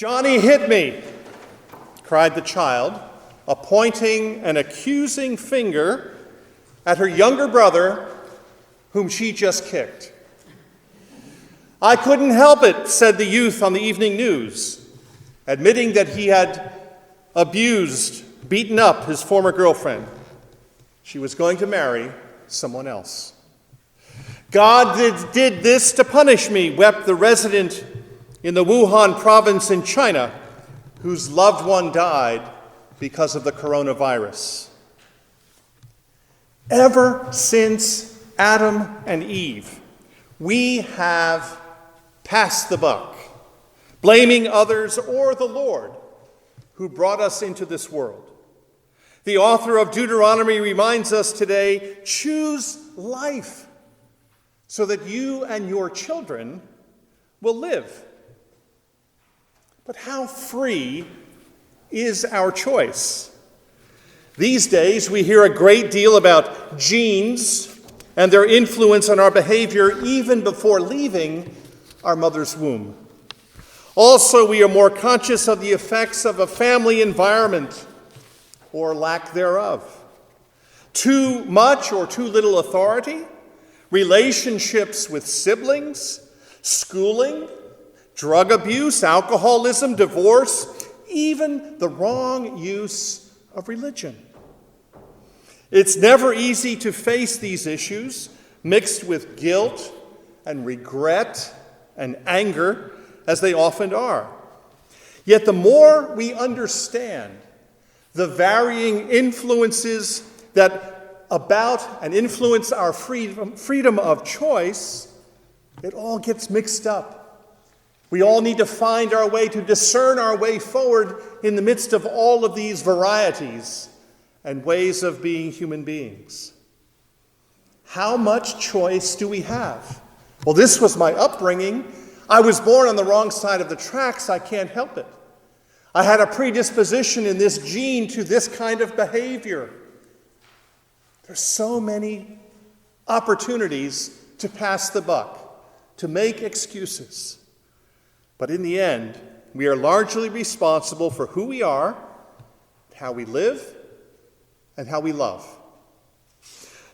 "Johnny hit me," cried the child, pointing an accusing finger at her younger brother, whom she just kicked. "I couldn't help it," said the youth on the evening news, admitting that he had abused, beaten up his former girlfriend. She was going to marry someone else. "God did this to punish me," wept the resident in the Wuhan province in China, whose loved one died because of the coronavirus. Ever since Adam and Eve, we have passed the buck, blaming others or the Lord who brought us into this world. The author of Deuteronomy reminds us today, choose life so that you and your children will live. But how free is our choice? These days, we hear a great deal about genes and their influence on our behavior even before leaving our mother's womb. Also, we are more conscious of the effects of a family environment or lack thereof. Too much or too little authority, relationships with siblings, schooling, drug abuse, alcoholism, divorce, even the wrong use of religion. It's never easy to face these issues, mixed with guilt and regret and anger, as they often are. Yet the more we understand the varying influences that about and influence our freedom of choice, it all gets mixed up. We all need to find our way, to discern our way forward in the midst of all of these varieties and ways of being human beings. How much choice do we have? Well, this was my upbringing. I was born on the wrong side of the tracks. I can't help it. I had a predisposition in this gene to this kind of behavior. There's so many opportunities to pass the buck, to make excuses. But in the end, we are largely responsible for who we are, how we live, and how we love.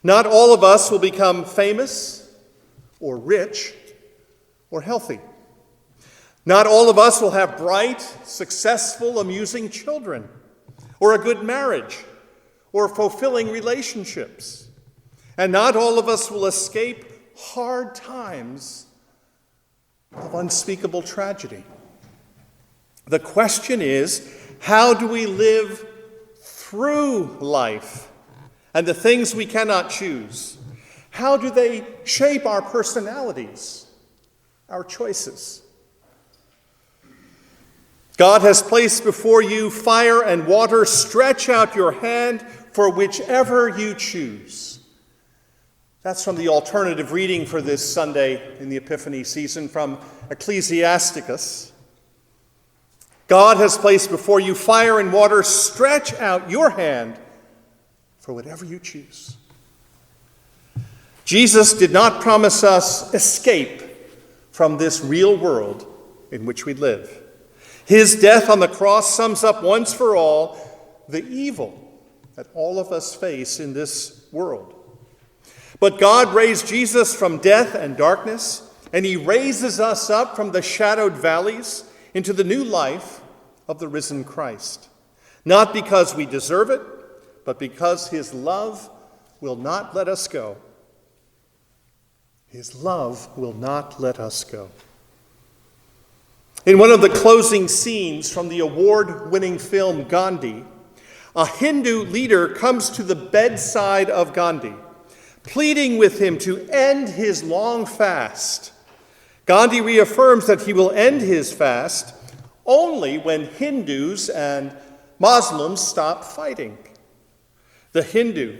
Not all of us will become famous or rich or healthy. Not all of us will have bright, successful, amusing children, or a good marriage, or fulfilling relationships. And not all of us will escape hard times of unspeakable tragedy. The question is, how do we live through life and the things we cannot choose? How do they shape our personalities, our choices? God has placed before you fire and water. Stretch out your hand for whichever you choose. That's from the alternative reading for this Sunday in the Epiphany season from Ecclesiasticus. God has placed before you fire and water. Stretch out your hand for whatever you choose. Jesus did not promise us escape from this real world in which we live. His death on the cross sums up once for all the evil that all of us face in this world. But God raised Jesus from death and darkness, and he raises us up from the shadowed valleys into the new life of the risen Christ. Not because we deserve it, but because his love will not let us go. His love will not let us go. In one of the closing scenes from the award-winning film Gandhi, a Hindu leader comes to the bedside of Gandhi, pleading with him to end his long fast. Gandhi reaffirms that he will end his fast only when Hindus and Muslims stop fighting. The Hindu,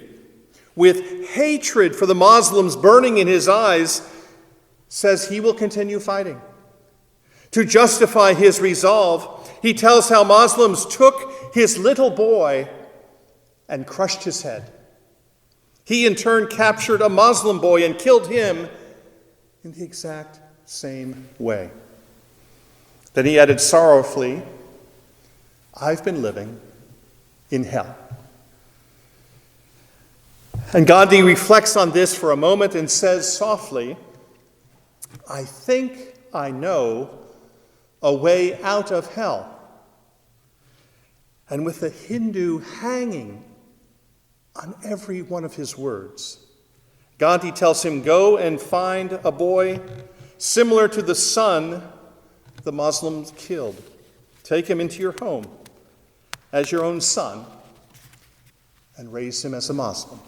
with hatred for the Muslims burning in his eyes, says he will continue fighting. To justify his resolve, he tells how Muslims took his little boy and crushed his head. He in turn captured a Muslim boy and killed him in the exact same way. Then he added sorrowfully, I've been living in hell. And Gandhi reflects on this for a moment and says softly, I think I know a way out of hell. And with the Hindu hanging on every one of his words, Gandhi tells him, go and find a boy similar to the son the Muslims killed. Take him into your home as your own son and raise him as a Muslim.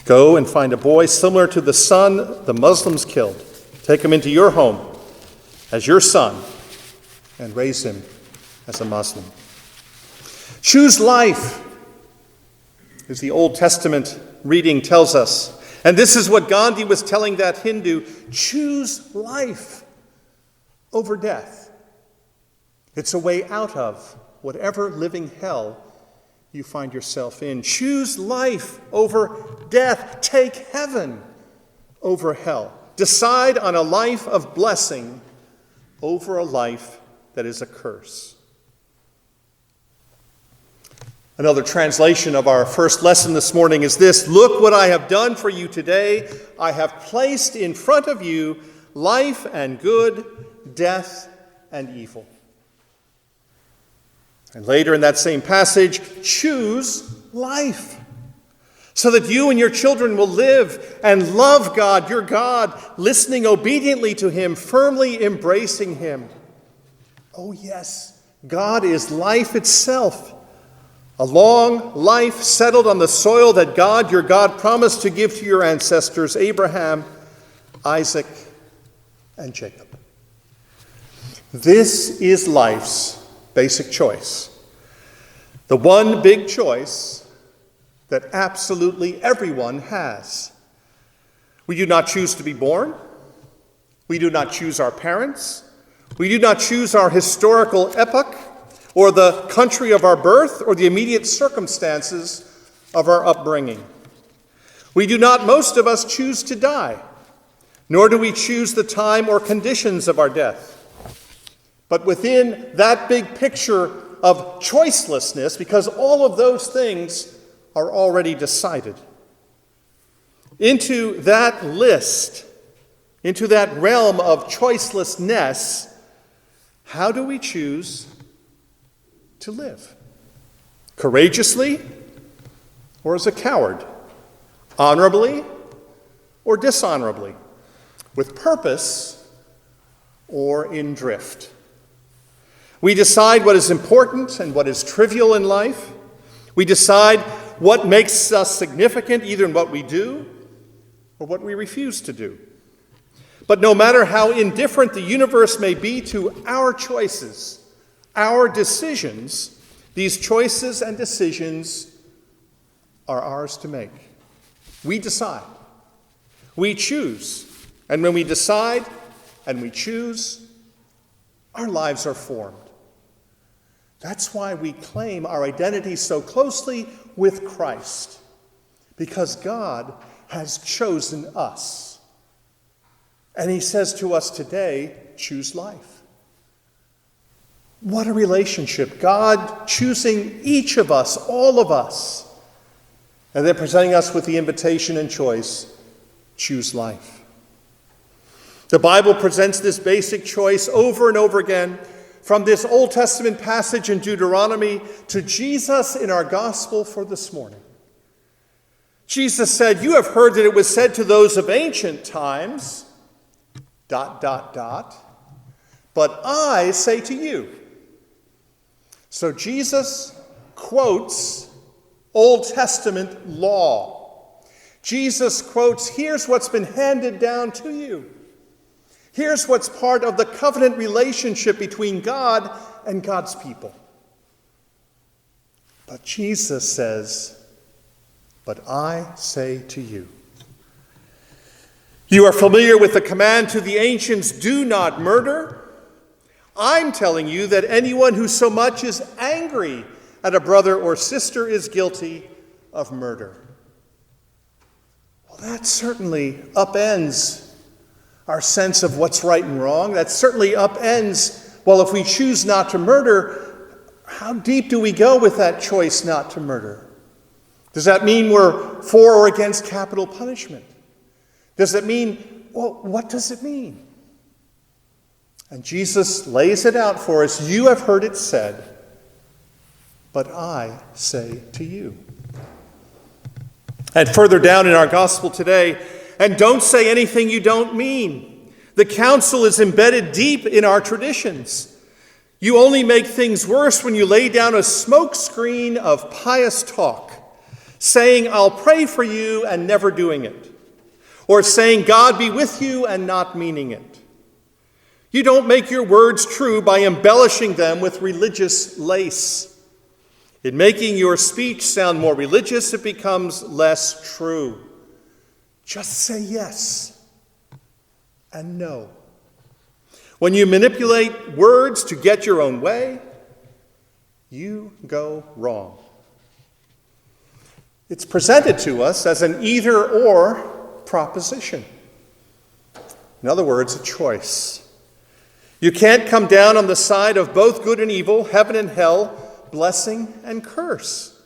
Go and find a boy similar to the son the Muslims killed. Take him into your home as your son and raise him as a Muslim. Choose life, as the Old Testament reading tells us. And this is what Gandhi was telling that Hindu. Choose life over death. It's a way out of whatever living hell you find yourself in. Choose life over death. Take heaven over hell. Decide on a life of blessing over a life that is a curse. Another translation of our first lesson this morning is this: look what I have done for you today. I have placed in front of you life and good, death and evil. And later in that same passage, choose life so that you and your children will live and love God, your God, listening obediently to him, firmly embracing him. Oh yes, God is life itself. A long life settled on the soil that God, your God, promised to give to your ancestors, Abraham, Isaac, and Jacob. This is life's basic choice. The one big choice that absolutely everyone has. We do not choose to be born. We do not choose our parents. We do not choose our historical epoch, or the country of our birth, or the immediate circumstances of our upbringing. We do not, most of us, choose to die, nor do we choose the time or conditions of our death. But within that big picture of choicelessness, because all of those things are already decided, into that list, into that realm of choicelessness, how do we choose to live? Courageously or as a coward? Honorably or dishonorably? With purpose or in drift? We decide what is important and what is trivial in life. We decide what makes us significant, either in what we do or what we refuse to do. But no matter how indifferent the universe may be to our choices, our decisions, these choices and decisions are ours to make. We decide. We choose. And when we decide and we choose, our lives are formed. That's why we claim our identity so closely with Christ, because God has chosen us. And he says to us today, choose life. What a relationship. God choosing each of us, all of us, and then presenting us with the invitation and choice, choose life. The Bible presents this basic choice over and over again, from this Old Testament passage in Deuteronomy to Jesus in our gospel for this morning. Jesus said, "You have heard that it was said to those of ancient times, ... but I say to you." So Jesus quotes Old Testament law. Jesus quotes, here's what's been handed down to you. Here's what's part of the covenant relationship between God and God's people. But Jesus says, "But I say to you." You are familiar with the command to the ancients, "Do not murder." I'm telling you that anyone who so much as angry at a brother or sister is guilty of murder. Well, that certainly upends our sense of what's right and wrong. That certainly upends, well, if we choose not to murder, how deep do we go with that choice not to murder? Does that mean we're for or against capital punishment? Does it mean, well, what does it mean? And Jesus lays it out for us. You have heard it said, but I say to you. And further down in our gospel today, and don't say anything you don't mean. The counsel is embedded deep in our traditions. You only make things worse when you lay down a smoke screen of pious talk, saying, I'll pray for you, and never doing it. Or saying, God be with you, and not meaning it. You don't make your words true by embellishing them with religious lace. In making your speech sound more religious, it becomes less true. Just say yes and no. When you manipulate words to get your own way, you go wrong. It's presented to us as an either-or proposition. In other words, a choice. You can't come down on the side of both good and evil, heaven and hell, blessing and curse.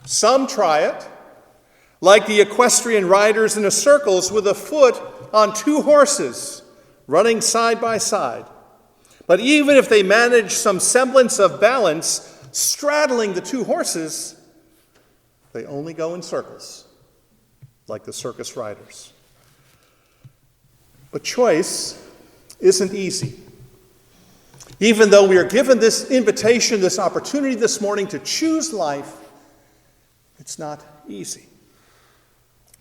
Some try it, like the equestrian riders in the circles with a foot on two horses, running side by side. But even if they manage some semblance of balance, straddling the two horses, they only go in circles, like the circus riders. But choice isn't easy. Even though we are given this invitation, this opportunity this morning to choose life, it's not easy.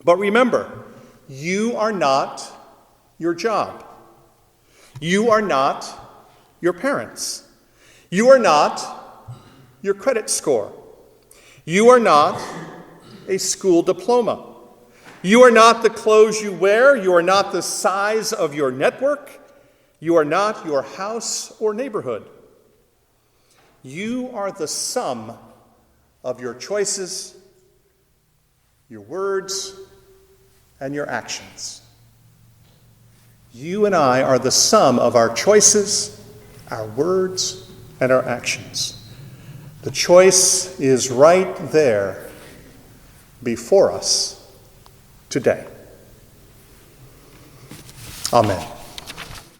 But remember, you are not your job. You are not your parents. You are not your credit score. You are not a school diploma. You are not the clothes you wear. You are not the size of your network. You are not your house or neighborhood. You are the sum of your choices, your words, and your actions. You and I are the sum of our choices, our words, and our actions. The choice is right there before us today. Amen.